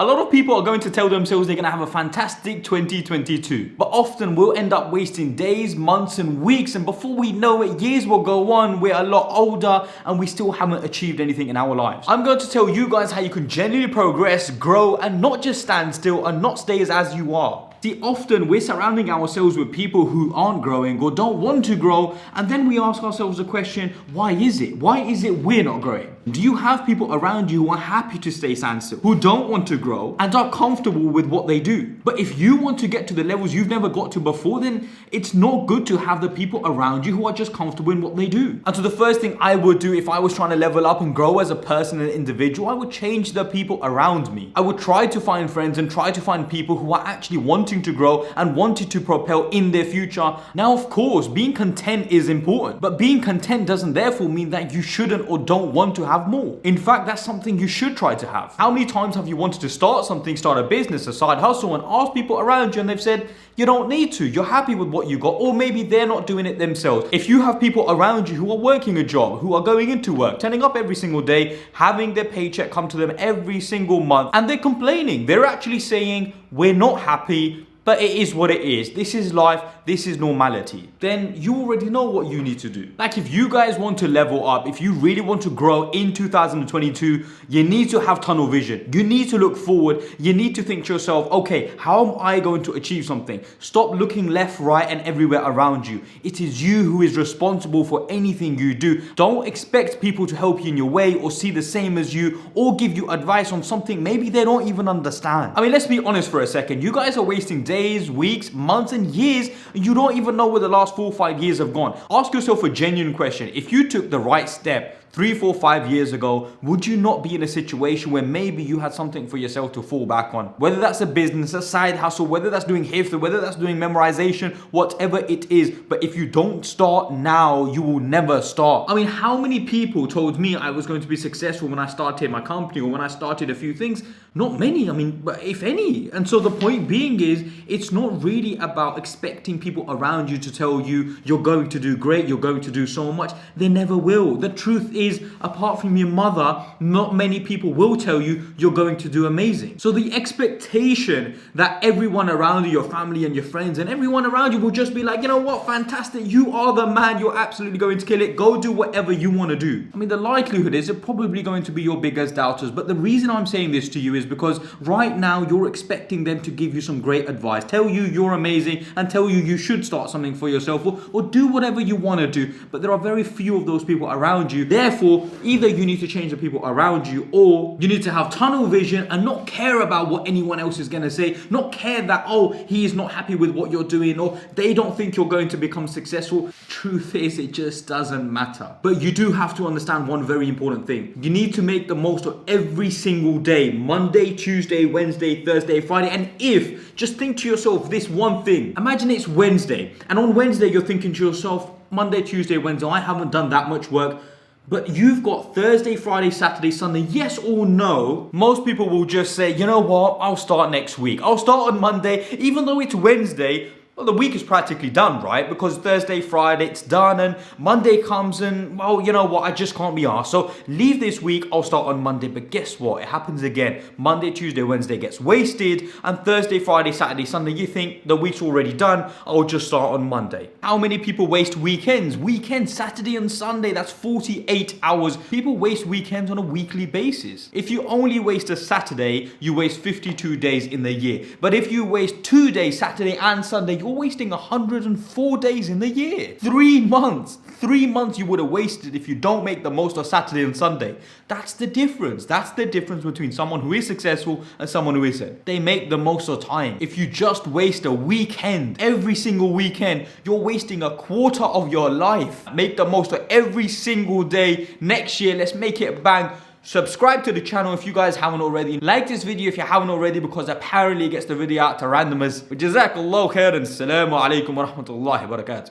A lot of people are going to tell themselves they're going to have a fantastic 2022, but often we'll end up wasting days, months and weeks, and before we know it, years will go on, we're a lot older and we still haven't achieved anything in our lives. I'm going to tell you guys how you can genuinely progress, grow and not just stand still and not stay as you are. See, often we're surrounding ourselves with people who aren't growing or don't want to grow, and then we ask ourselves the question, why is it? Why is it we're not growing? Do you have people around you who are happy to stay standstill, who don't want to grow and are comfortable with what they do? But if you want to get to the levels you've never got to before, then it's not good to have the people around you who are just comfortable in what they do. And so the first thing I would do if I was trying to level up and grow as a person and individual, I would change the people around me. I would try to find friends and try to find people who are actually wanting to grow and wanted to propel in their future. Now, of course, being content is important, but being content doesn't therefore mean that you shouldn't or don't want to have more. In fact, that's something you should try to have. How many times have you wanted to start something, start a business, a side hustle, and ask people around you and they've said, you don't need to, you're happy with what you got, or maybe they're not doing it themselves. If you have people around you who are working a job, who are going into work, turning up every single day, having their paycheck come to them every single month, and they're complaining, they're actually saying, we're not happy, but it is what it is. This is life. This is normality. Then you already know what you need to do. Like if you guys want to level up, if you really want to grow in 2022, you need to have tunnel vision. You need to look forward. You need to think to yourself, okay, how am I going to achieve something? Stop looking left, right, and everywhere around you. It is you who is responsible for anything you do. Don't expect people to help you in your way or see the same as you or give you advice on something maybe they don't even understand. I mean, let's be honest for a second. You guys are wasting days, weeks, months, and years. You don't even know where the last 4 or 5 years have gone. Ask yourself a genuine question. If you took the right step 3, 4, 5 years ago, would you not be in a situation where maybe you had something for yourself to fall back on? Whether that's a business, a side hustle, whether that's doing hifz, whether that's doing memorization, whatever it is. But if you don't start now, you will never start. I mean, how many people told me I was going to be successful when I started my company or when I started a few things? Not many, I mean, but if any. And so the point being is, it's not really about expecting people around you to tell you you're going to do great, you're going to do so much. They never will. The truth is, apart from your mother, not many people will tell you you're going to do amazing. So the expectation that everyone around you, your family and your friends and everyone around you will just be like, you know what, fantastic, you are the man, you're absolutely going to kill it, go do whatever you want to do. I mean, the likelihood is they're probably going to be your biggest doubters. But the reason I'm saying this to you is because right now you're expecting them to give you some great advice, tell you you're amazing and tell you you should start something for yourself or do whatever you want to do. But there are very few of those people around you. Therefore, either you need to change the people around you or you need to have tunnel vision and not care about what anyone else is going to say, not care that, oh, he is not happy with what you're doing or they don't think you're going to become successful. Truth is, it just doesn't matter. But you do have to understand one very important thing. You need to make the most of every single day, Monday, Tuesday, Wednesday, Thursday, Friday. And just think to yourself this one thing. Imagine it's Wednesday and on Wednesday you're thinking to yourself, Monday, Tuesday, Wednesday, I haven't done that much work. But you've got Thursday, Friday, Saturday, Sunday, yes or no. Most people will just say, you know what, I'll start next week. I'll start on Monday, even though it's Wednesday. Well, the week is practically done, right? Because Thursday, Friday, it's done and Monday comes and, well, you know what? I just can't be asked. So leave this week, I'll start on Monday. But guess what? It happens again. Monday, Tuesday, Wednesday gets wasted and Thursday, Friday, Saturday, Sunday, you think the week's already done. I'll just start on Monday. How many people waste weekends? Weekends, Saturday and Sunday, that's 48 hours. People waste weekends on a weekly basis. If you only waste a Saturday, you waste 52 days in the year. But if you waste 2 days, Saturday and Sunday, you're wasting 104 days in the year. 3 months. 3 months you would have wasted if you don't make the most of Saturday and Sunday. That's the difference. That's the difference between someone who is successful and someone who isn't. They make the most of time. If you just waste a weekend, every single weekend, you're wasting a quarter of your life. Make the most of every single day. Next year, let's make it bang. Subscribe to the channel if you guys haven't already. Like this video if you haven't already because apparently it gets the video out to randomers. Jazakallahu khairan. Assalamu alaikum wa rahmatullahi wa barakatuh.